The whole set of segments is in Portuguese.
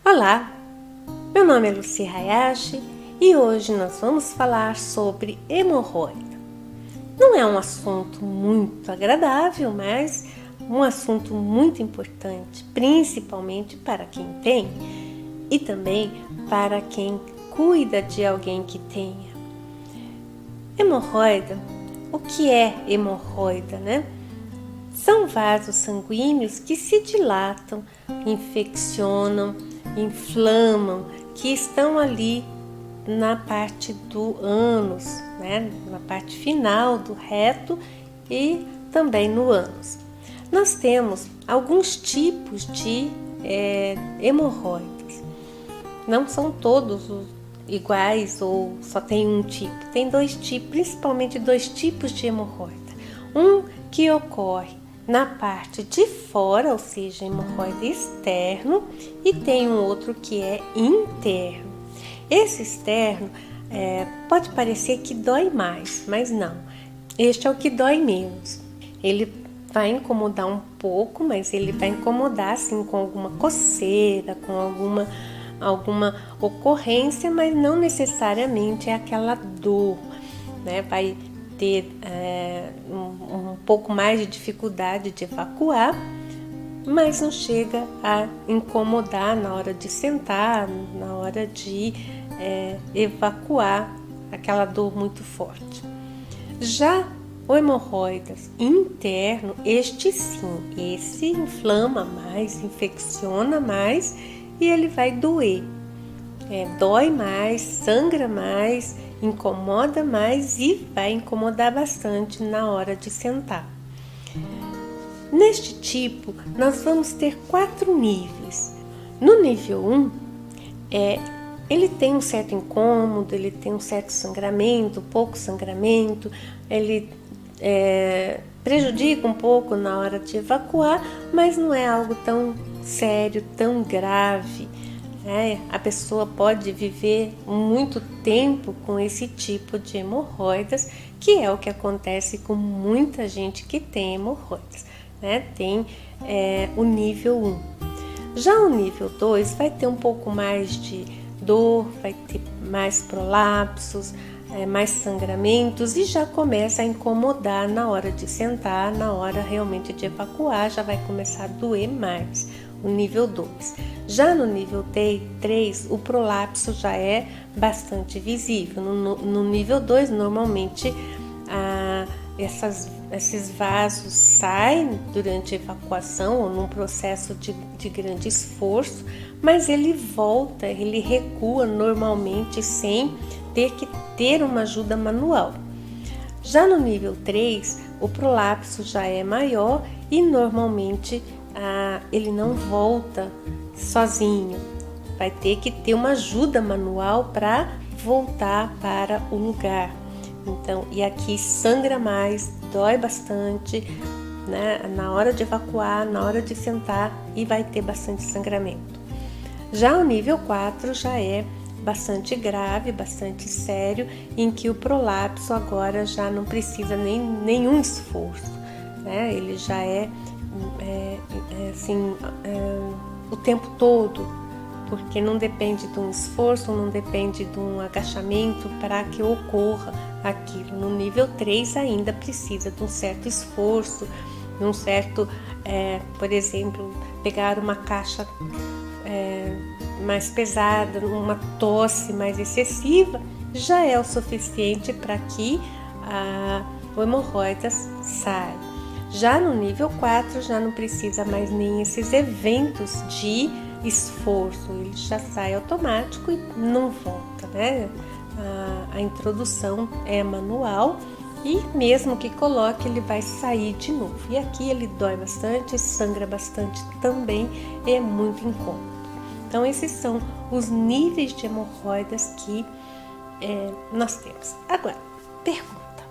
Olá, meu nome é Lucy Hayashi e hoje nós vamos falar sobre hemorroida. Não é um assunto muito agradável, mas um assunto muito importante, principalmente para quem tem e também para quem cuida de alguém que tenha. Hemorroida, o que é hemorroida, né? São vasos sanguíneos que se dilatam, infeccionam, inflamam, que estão ali na parte do ânus, né? Na parte final do reto e também no ânus. Nós temos alguns tipos de hemorroidas. Não são todos iguais ou só tem um tipo. Tem dois tipos, principalmente dois tipos de hemorroida. Um que ocorre na parte de fora, ou seja, hemorroida externo, e tem um outro que é interno. Esse externo pode parecer que dói mais, mas não. Este é o que dói menos. Ele vai incomodar um pouco, mas ele vai incomodar assim com alguma coceira, com alguma ocorrência, mas não necessariamente é aquela dor, né? Vai ter um pouco mais de dificuldade de evacuar, mas não chega a incomodar na hora de sentar, na hora de evacuar, aquela dor muito forte. Já o hemorroidas interno, este sim, esse inflama mais, infecciona mais e ele vai doer. Dói mais, sangra mais, incomoda mais e vai incomodar bastante na hora de sentar. Neste tipo, nós vamos ter 4 níveis. No nível 1, ele tem um certo incômodo, ele tem um certo sangramento, pouco sangramento, ele prejudica um pouco na hora de evacuar, mas não é algo tão sério, tão grave. A pessoa pode viver muito tempo com esse tipo de hemorroidas, que é o que acontece com muita gente que tem hemorroidas, né? Tem o nível 1. Já o nível 2 vai ter um pouco mais de dor, vai ter mais prolapsos, mais sangramentos e já começa a incomodar na hora de sentar, na hora realmente de evacuar, já vai começar a doer mais. O nível 2. Já no nível 3, o prolapso já é bastante visível. No nível 2, normalmente, esses vasos saem durante a evacuação ou num processo de grande esforço, mas ele volta, ele recua normalmente sem ter que ter uma ajuda manual. Já no nível 3, o prolapso já é maior e normalmente ele não volta sozinho, vai ter que ter uma ajuda manual para voltar para o lugar. Então, e aqui sangra mais, dói bastante, né? Na hora de evacuar, na hora de sentar e vai ter bastante sangramento. Já o nível 4 já é bastante grave, bastante sério, em que o prolapso agora já não precisa nenhum esforço, né? Ele já o tempo todo, porque não depende de um esforço, não depende de um agachamento para que ocorra aquilo. No nível 3 ainda precisa de um certo esforço, de um certo, por exemplo, pegar uma caixa mais pesada, uma tosse mais excessiva, já é o suficiente para que o hemorroidas saia. Já no nível 4, já não precisa mais nem esses eventos de esforço, ele já sai automático e não volta, né? A introdução é manual e mesmo que coloque, ele vai sair de novo. E aqui ele dói bastante, sangra bastante também, é muito incômodo. Então, esses são os níveis de hemorroidas que nós temos. Agora, pergunta: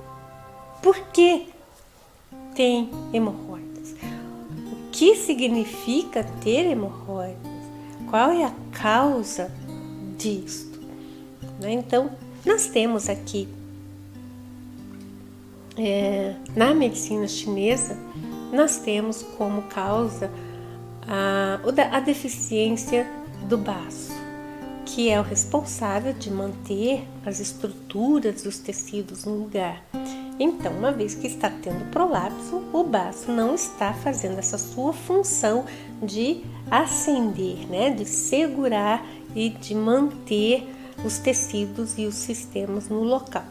por que tem hemorroidas? O que significa ter hemorroidas? Qual é a causa disto? Então, nós temos aqui, na medicina chinesa, nós temos como causa a deficiência do baço, que é o responsável de manter as estruturas dos tecidos no lugar. Então, uma vez que está tendo prolapso, o baço não está fazendo essa sua função de acender, né, de segurar e de manter os tecidos e os sistemas no local.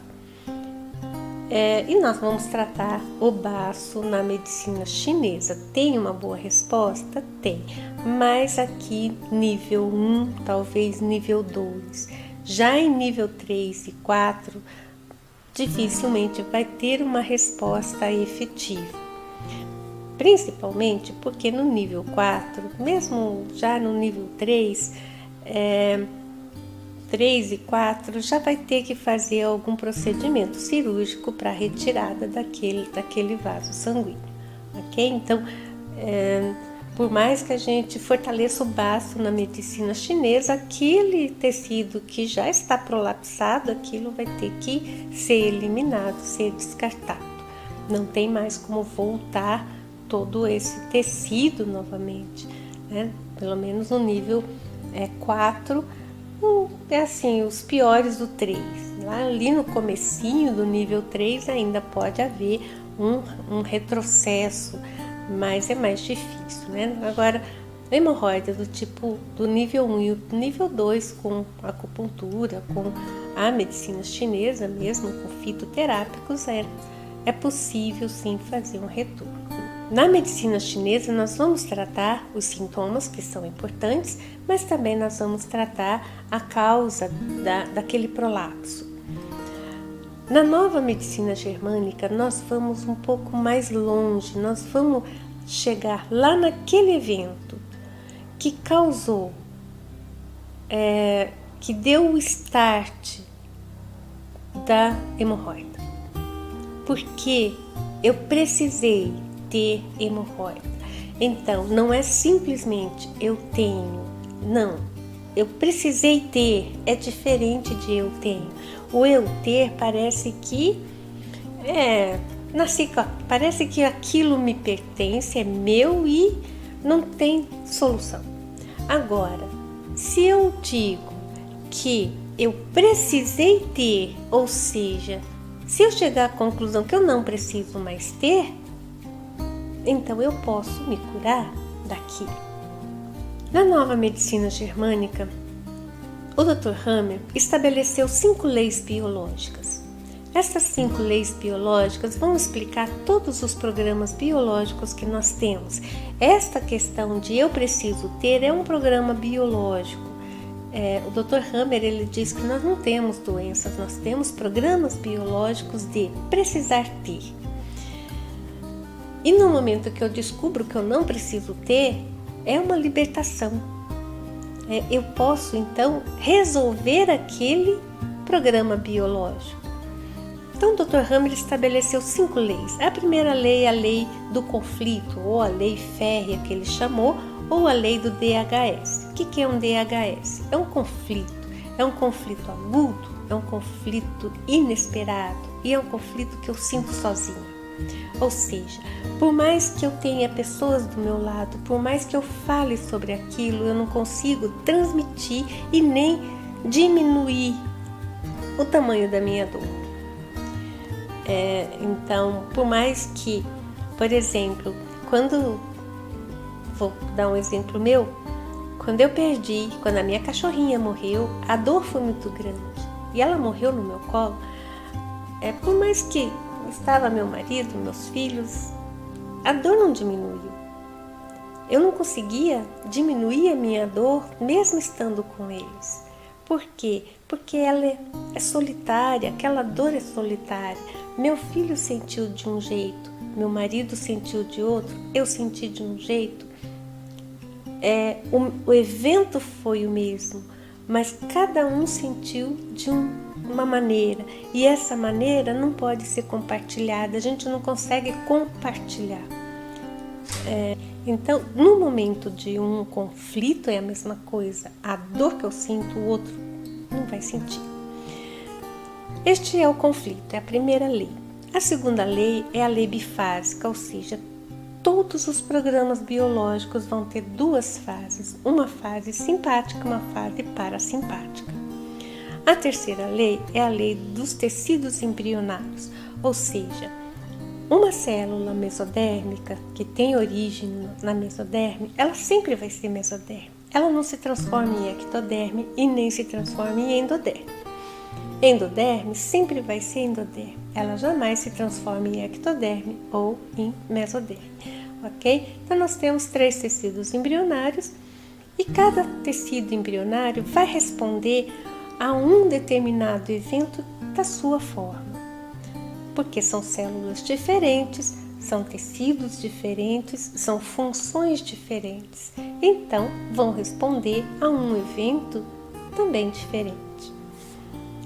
E nós vamos tratar o baço na medicina chinesa. Tem uma boa resposta? Tem, mas aqui nível 1, talvez nível 2. Já em nível 3 e 4, dificilmente vai ter uma resposta efetiva. Principalmente porque no nível 4, mesmo já no nível 3, 3 e 4 já vai ter que fazer algum procedimento cirúrgico para a retirada daquele vaso sanguíneo, ok? Então, por mais que a gente fortaleça o baço na medicina chinesa, aquele tecido que já está prolapsado, aquilo vai ter que ser eliminado, ser descartado. Não tem mais como voltar todo esse tecido novamente, né? Pelo menos no nível 4, assim, os piores do 3. Lá ali no comecinho do nível 3 ainda pode haver um retrocesso, mas é mais difícil, né? Agora, hemorroida do tipo do nível 1 e o nível 2 com acupuntura, com a medicina chinesa mesmo, com fitoterápicos, é possível sim fazer um retorno. Na medicina chinesa, nós vamos tratar os sintomas, que são importantes, mas também nós vamos tratar a causa daquele prolapso. Na nova medicina germânica, nós vamos um pouco mais longe, nós vamos chegar lá naquele evento que causou, que deu o start da hemorroida. Porque eu precisei ter hemorroida. Então, não é simplesmente eu tenho, não. Eu precisei ter, é diferente de eu tenho. O eu ter parece que parece que aquilo me pertence, é meu e não tem solução. Agora, se eu digo que eu precisei ter, ou seja, se eu chegar à conclusão que eu não preciso mais ter, então eu posso me curar daquilo. Na nova medicina germânica, o Dr. Hammer estabeleceu 5 leis biológicas. Essas 5 leis biológicas vão explicar todos os programas biológicos que nós temos. Esta questão de eu preciso ter é um programa biológico. O Dr. Hammer ele diz que nós não temos doenças, nós temos programas biológicos de precisar ter. E no momento que eu descubro que eu não preciso ter, é uma libertação. Eu posso, então, resolver aquele programa biológico. Então, o Dr. Hammer estabeleceu 5 leis. A primeira lei é a lei do conflito, ou a lei férrea que ele chamou, ou a lei do DHS. O que é um DHS? É um conflito agudo, é um conflito inesperado e é um conflito que eu sinto sozinha. Ou seja, por mais que eu tenha pessoas do meu lado, por mais que eu fale sobre aquilo, eu não consigo transmitir e nem diminuir o tamanho da minha dor. Então, por mais que, por exemplo, vou dar um exemplo meu, quando a minha cachorrinha morreu, a dor foi muito grande e ela morreu no meu colo, por mais que estava meu marido, meus filhos, a dor não diminuiu. Eu não conseguia diminuir a minha dor mesmo estando com eles. Por quê? Porque ela é solitária, aquela dor é solitária. Meu filho sentiu de um jeito, meu marido sentiu de outro, eu senti de um jeito. O evento foi o mesmo, mas cada um sentiu de uma maneira, e essa maneira não pode ser compartilhada, a gente não consegue compartilhar. Então, no momento de um conflito é a mesma coisa, a dor que eu sinto, o outro não vai sentir. Este é o conflito, é a primeira lei. A segunda lei é a lei bifásica, ou seja, todos os programas biológicos vão ter duas fases, uma fase simpática e uma fase parasimpática. A terceira lei é a lei dos tecidos embrionários, ou seja, uma célula mesodérmica que tem origem na mesoderme, ela sempre vai ser mesoderme. Ela não se transforma em ectoderme e nem se transforma em endoderme. Endoderme sempre vai ser endoderme. Ela jamais se transforma em ectoderme ou em mesoderme, ok? Então nós temos 3 tecidos embrionários e cada tecido embrionário vai responder a um determinado evento da sua forma, porque são células diferentes, são tecidos diferentes, são funções diferentes, então vão responder a um evento também diferente.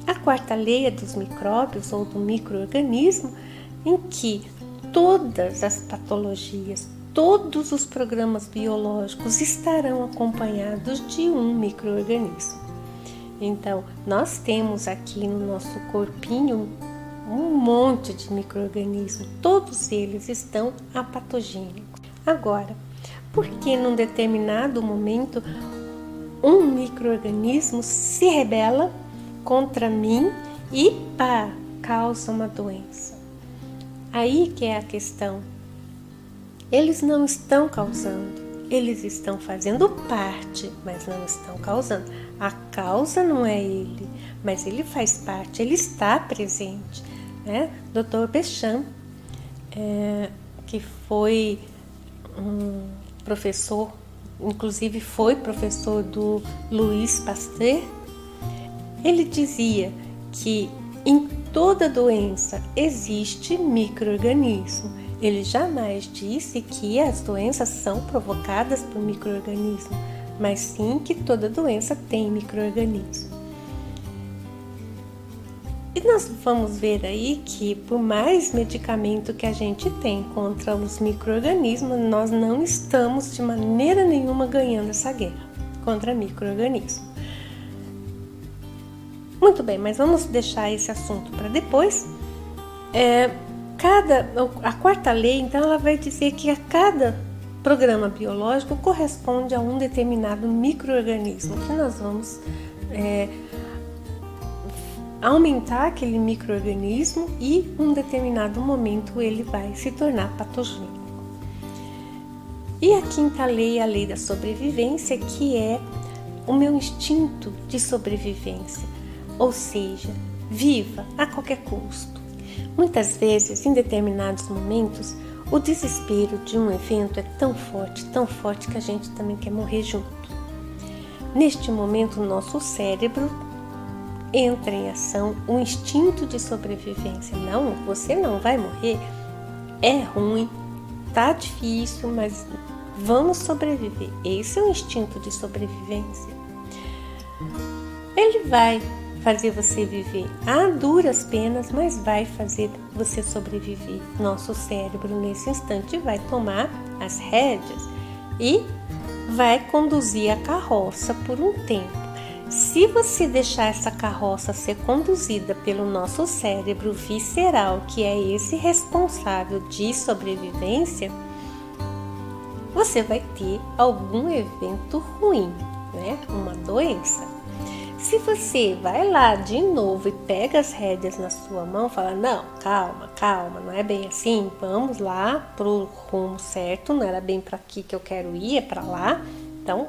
A quarta lei é dos micróbios ou do micro-organismo, em que todas as patologias, todos os programas biológicos estarão acompanhados de um micro-organismo. Então, nós temos aqui no nosso corpinho um monte de micro-organismos, todos eles estão apatogênicos. Agora, por que num determinado momento um micro-organismo se rebela contra mim e causa uma doença? Aí que é a questão. Eles não estão causando, eles estão fazendo parte, mas não estão causando. A causa não é ele, mas ele faz parte, ele está presente, né? Dr. Béchamp, que foi um professor, inclusive foi professor do Louis Pasteur, ele dizia que em toda doença existe micro-organismo. Ele jamais disse que as doenças são provocadas por micro-organismo, mas sim que toda doença tem micro-organismo. E nós vamos ver aí que por mais medicamento que a gente tem contra os micro-organismos, nós não estamos de maneira nenhuma ganhando essa guerra contra micro-organismos. Muito bem, mas vamos deixar esse assunto para depois. A quarta lei, então, ela vai dizer que a cada programa biológico corresponde a um determinado micro-organismo, que nós vamos aumentar aquele micro-organismo e em um determinado momento ele vai se tornar patogênico. E a quinta lei é a lei da sobrevivência, que é o meu instinto de sobrevivência, ou seja, viva a qualquer custo. Muitas vezes, em determinados momentos, o desespero de um evento é tão forte que a gente também quer morrer junto. Neste momento, o nosso cérebro entra em ação o instinto de sobrevivência. Não, você não vai morrer, é ruim, tá difícil, mas vamos sobreviver. Esse é o instinto de sobrevivência. Ele vai fazer você viver a duras penas, mas vai fazer você sobreviver. Nosso cérebro, nesse instante, vai tomar as rédeas e vai conduzir a carroça por um tempo. Se você deixar essa carroça ser conduzida pelo nosso cérebro visceral, que é esse responsável de sobrevivência, você vai ter algum evento ruim, né? Uma doença. Se você vai lá de novo e pega as rédeas na sua mão, fala, não, calma, não é bem assim, vamos lá pro rumo certo, não era bem para aqui que eu quero ir, é para lá, então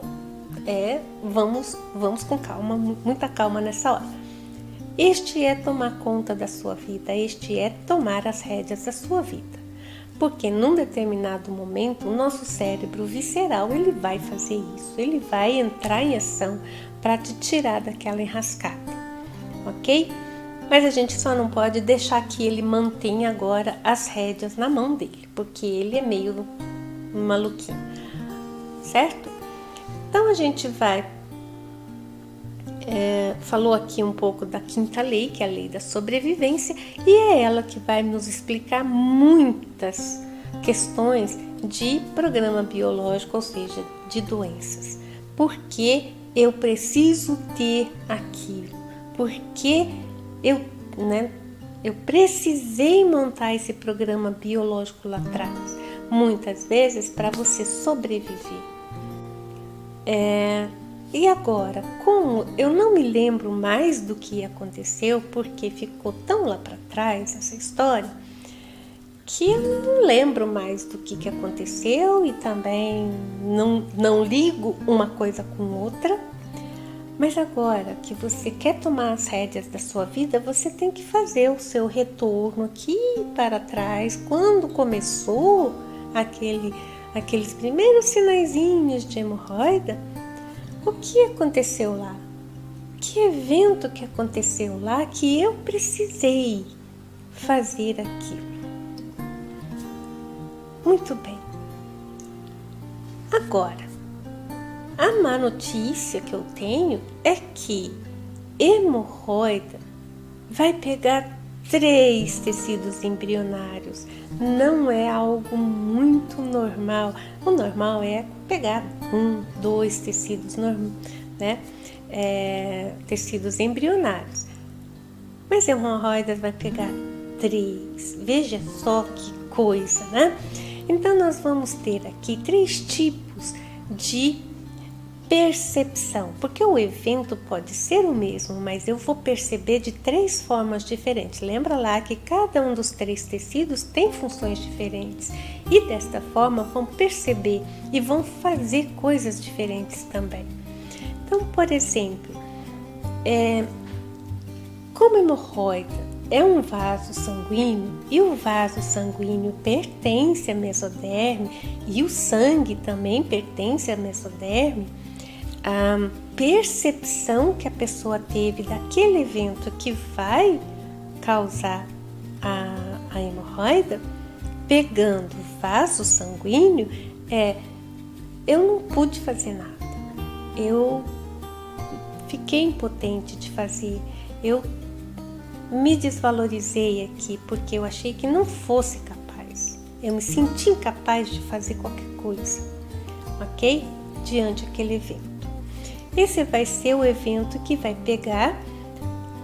vamos com calma, muita calma nessa hora. Este é tomar conta da sua vida, este é tomar as rédeas da sua vida, porque num determinado momento o nosso cérebro visceral ele vai fazer isso, ele vai entrar em ação para te tirar daquela enrascada, ok? Mas a gente só não pode deixar que ele mantenha agora as rédeas na mão dele, porque ele é meio maluquinho, certo? Então a gente vai, falou aqui um pouco da quinta lei, que é a lei da sobrevivência, e é ela que vai nos explicar muitas questões de programa biológico, ou seja, de doenças. Por que eu preciso ter aquilo? Porque eu precisei montar esse programa biológico lá atrás. muitas vezes para você sobreviver. E agora, como eu não me lembro mais do que aconteceu, porque ficou tão lá para trás essa história, que eu não lembro mais do que aconteceu e também não ligo uma coisa com outra. Mas agora que você quer tomar as rédeas da sua vida, você tem que fazer o seu retorno aqui para trás, quando começou aqueles primeiros sinaizinhos de hemorroida. O que aconteceu lá? Que evento que aconteceu lá que eu precisei fazer aquilo? Muito bem. Agora, a má notícia que eu tenho é que hemorroida vai pegar 3 tecidos embrionários. Não é algo muito normal. O normal é pegar 1, 2 tecidos, né? Tecidos embrionários. Mas hemorroida vai pegar 3. Veja só que coisa, né? Então nós vamos ter aqui 3 tipos de percepção, porque o evento pode ser o mesmo, mas eu vou perceber de 3 formas diferentes. Lembra lá que cada um dos 3 tecidos tem funções diferentes e desta forma vão perceber e vão fazer coisas diferentes também. Então, por exemplo, como hemorroida é um vaso sanguíneo e o vaso sanguíneo pertence à mesoderme e o sangue também pertence à mesoderme, a percepção que a pessoa teve daquele evento que vai causar a hemorroida, pegando o vaso sanguíneo, eu não pude fazer nada, eu fiquei impotente de fazer, eu me desvalorizei aqui porque eu achei que não fosse capaz, eu me senti incapaz de fazer qualquer coisa, ok? Diante daquele evento. Esse vai ser o evento que vai pegar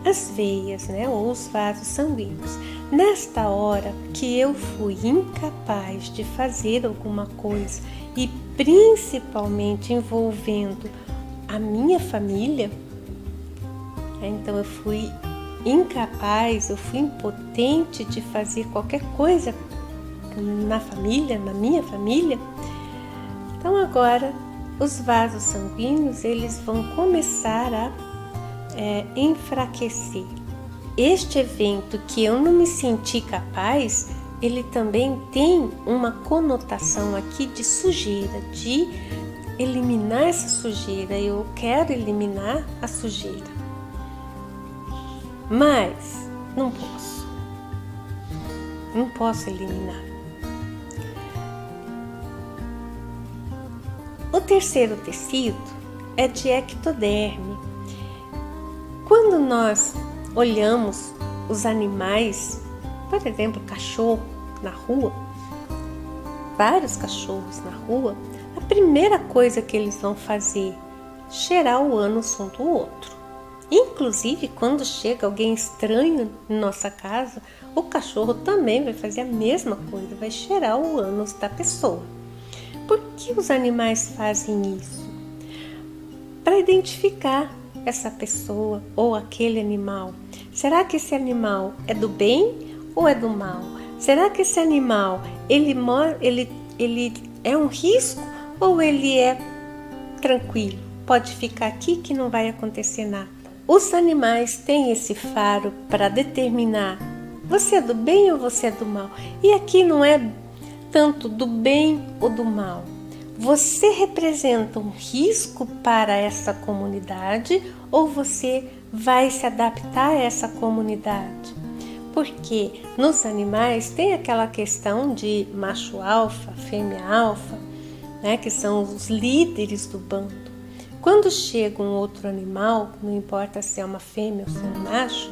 as veias, né, ou os vasos sanguíneos. Nesta hora que eu fui incapaz de fazer alguma coisa e principalmente envolvendo a minha família, então eu fui incapaz, eu fui impotente de fazer qualquer coisa na minha família. Então agora os vasos sanguíneos eles vão começar a enfraquecer. Este evento que eu não me senti capaz, ele também tem uma conotação aqui de sujeira, de eliminar essa sujeira. Eu quero eliminar a sujeira, mas não posso eliminar. O terceiro tecido é de ectoderme. Quando nós olhamos os animais, por exemplo, cachorro na rua, vários cachorros na rua, a primeira coisa que eles vão fazer é cheirar o ânus um do outro. Inclusive, quando chega alguém estranho em nossa casa, o cachorro também vai fazer a mesma coisa, vai cheirar o ânus da pessoa. Por que os animais fazem isso? Para identificar essa pessoa ou aquele animal. Será que esse animal é do bem ou é do mal? Será que esse animal ele é um risco ou ele é tranquilo? Pode ficar aqui que não vai acontecer nada. Os animais têm esse faro para determinar você é do bem ou você é do mal. E aqui não é tanto do bem ou do mal. Você representa um risco para essa comunidade ou você vai se adaptar a essa comunidade? Porque nos animais tem aquela questão de macho alfa, fêmea alfa, né, que são os líderes do bando. Quando chega um outro animal, não importa se é uma fêmea ou se é um macho,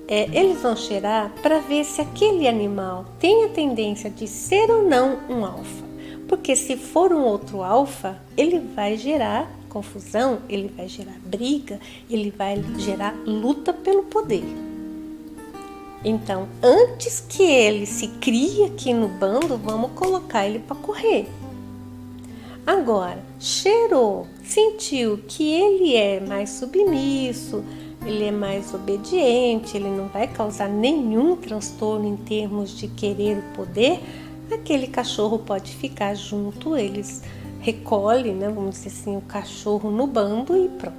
eles vão cheirar para ver se aquele animal tem a tendência de ser ou não um alfa. Porque se for um outro alfa, ele vai gerar confusão, ele vai gerar briga, ele vai gerar luta pelo poder. Então, antes que ele se crie aqui no bando, vamos colocar ele para correr. Agora, cheirou, sentiu que ele é mais submisso, ele é mais obediente, ele não vai causar nenhum transtorno em termos de querer o poder, aquele cachorro pode ficar junto, eles recolhem, né, vamos dizer assim, o cachorro no bando e pronto.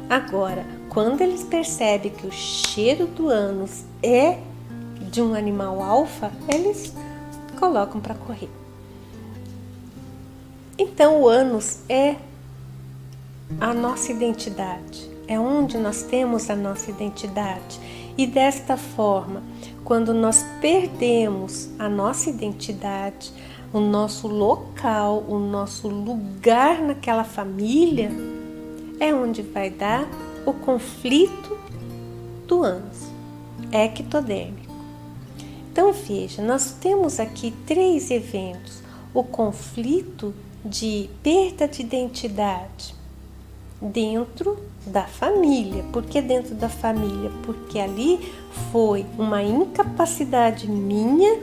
Agora, quando eles percebem que o cheiro do ânus é de um animal alfa, eles colocam para correr. Então, o ânus é a nossa identidade, é onde nós temos a nossa identidade. E desta forma, quando nós perdemos a nossa identidade, o nosso local, o nosso lugar naquela família, é onde vai dar o conflito do ânus ectodérmico. Então veja, nós temos aqui 3 eventos: o conflito de perda de identidade dentro da família. Por que dentro da família? Porque ali foi uma incapacidade minha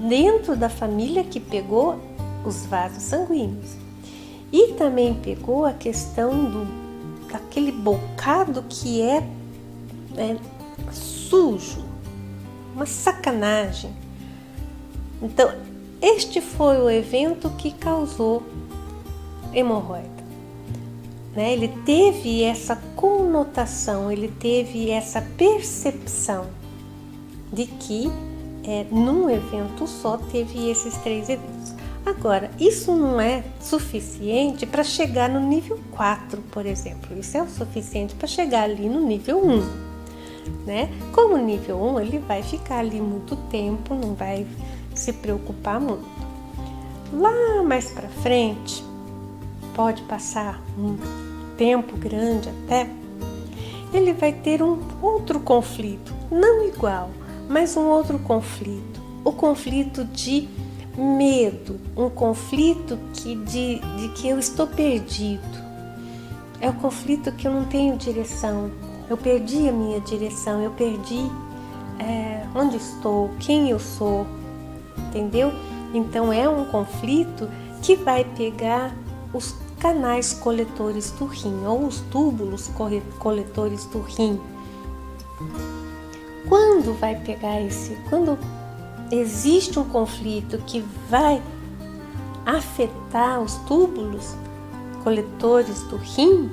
dentro da família que pegou os vasos sanguíneos. E também pegou a questão daquele bocado que é sujo, uma sacanagem. Então, este foi o evento que causou hemorroida. Ele teve essa conotação, ele teve essa percepção de que num evento só teve esses 3 eventos. Agora, isso não é suficiente para chegar no nível 4, por exemplo. Isso é o suficiente para chegar ali no nível 1. Como nível 1, ele vai ficar ali muito tempo, não vai se preocupar muito. Lá mais para frente, pode passar um tempo grande até, ele vai ter um outro conflito, não igual, mas um outro conflito. O conflito de medo, um conflito de que eu estou perdido. É o conflito que eu não tenho direção. Eu perdi a minha direção, eu perdi onde estou, quem eu sou, entendeu? Então é um conflito que vai pegar os canais coletores do rim, ou os túbulos coletores do rim. Quando vai pegar quando existe um conflito que vai afetar os túbulos coletores do rim,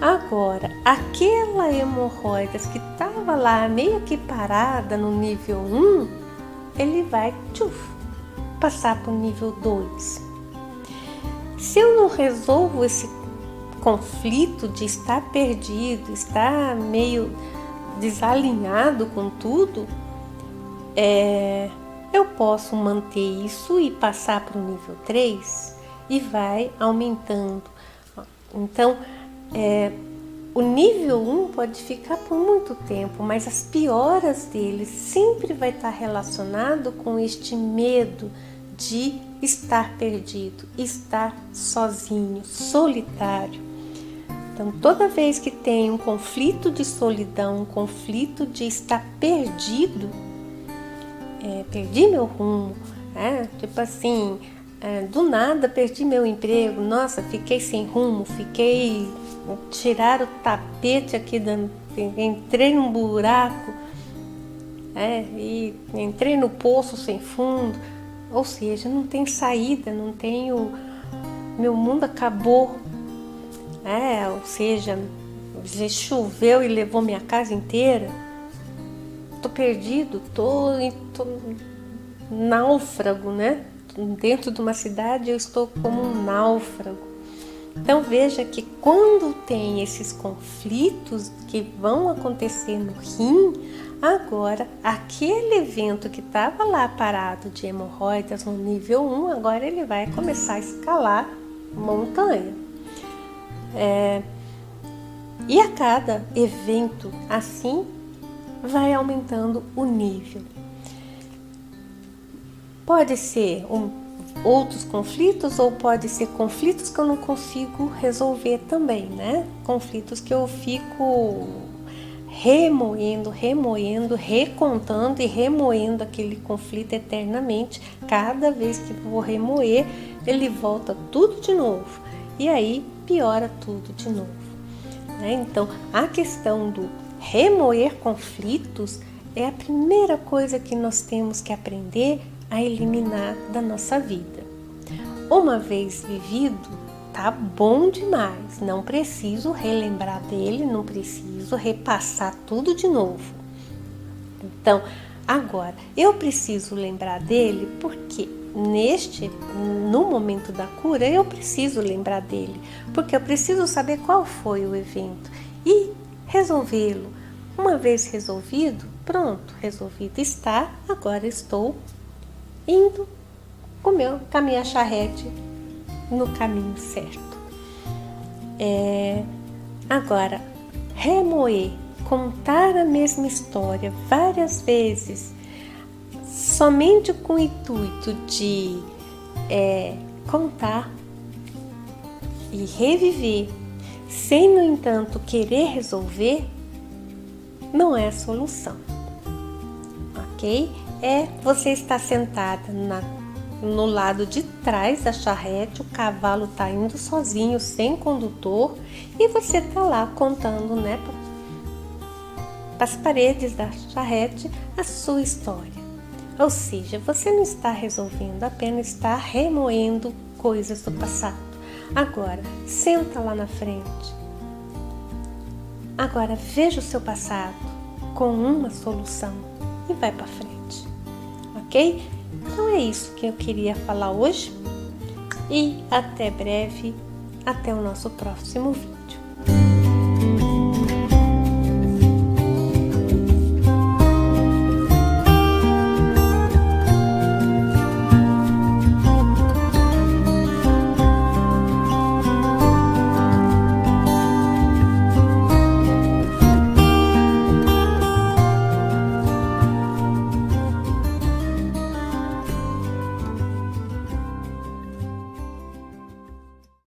agora aquela hemorroida que estava lá meio que parada no nível 1, ele vai passar para o nível 2. Se eu não resolvo esse conflito de estar perdido, estar meio desalinhado com tudo, eu posso manter isso e passar para o nível 3 e vai aumentando. Então, o nível 1 pode ficar por muito tempo, mas as pioras dele sempre vai estar relacionado com este medo de estar perdido, estar sozinho, solitário. Então, toda vez que tem um conflito de solidão, um conflito de estar perdido, perdi meu rumo, tipo assim, do nada perdi meu emprego, nossa, fiquei sem rumo, tiraram o tapete aqui, entrei num buraco, e entrei no poço sem fundo. Ou seja, não tem saída, meu mundo acabou. Ou seja, choveu e levou minha casa inteira. Tô perdido, tô náufrago, Dentro de uma cidade eu estou como um náufrago. Então veja que quando tem esses conflitos que vão acontecer no rim, agora aquele evento que estava lá parado de hemorroidas no nível 1, agora ele vai começar a escalar montanha. E a cada evento assim vai aumentando o nível. Pode ser outros conflitos ou pode ser conflitos que eu não consigo resolver também, Conflitos que eu fico remoendo, recontando e remoendo aquele conflito eternamente. Cada vez que vou remoer, ele volta tudo de novo. E aí piora tudo de novo. Então, a questão do remoer conflitos é a primeira coisa que nós temos que aprender a eliminar da nossa vida. Uma vez vivido, tá bom demais, não preciso relembrar dele, não preciso repassar tudo de novo. Então, agora, eu preciso lembrar dele porque no momento da cura, eu preciso lembrar dele, porque eu preciso saber qual foi o evento e resolvê-lo. Uma vez resolvido, pronto, resolvido está, agora estou indo com a minha charrete no caminho certo. Agora, remoer, contar a mesma história várias vezes, somente com o intuito de contar e reviver, sem, no entanto, querer resolver, não é a solução, ok? Você está sentada no lado de trás da charrete, o cavalo está indo sozinho, sem condutor, e você está lá contando, para as paredes da charrete a sua história. Ou seja, você não está resolvendo, apenas está remoendo coisas do passado. Agora, senta lá na frente. Agora, veja o seu passado com uma solução e vai para frente, ok? Então é isso que eu queria falar hoje e até breve, até o nosso próximo vídeo.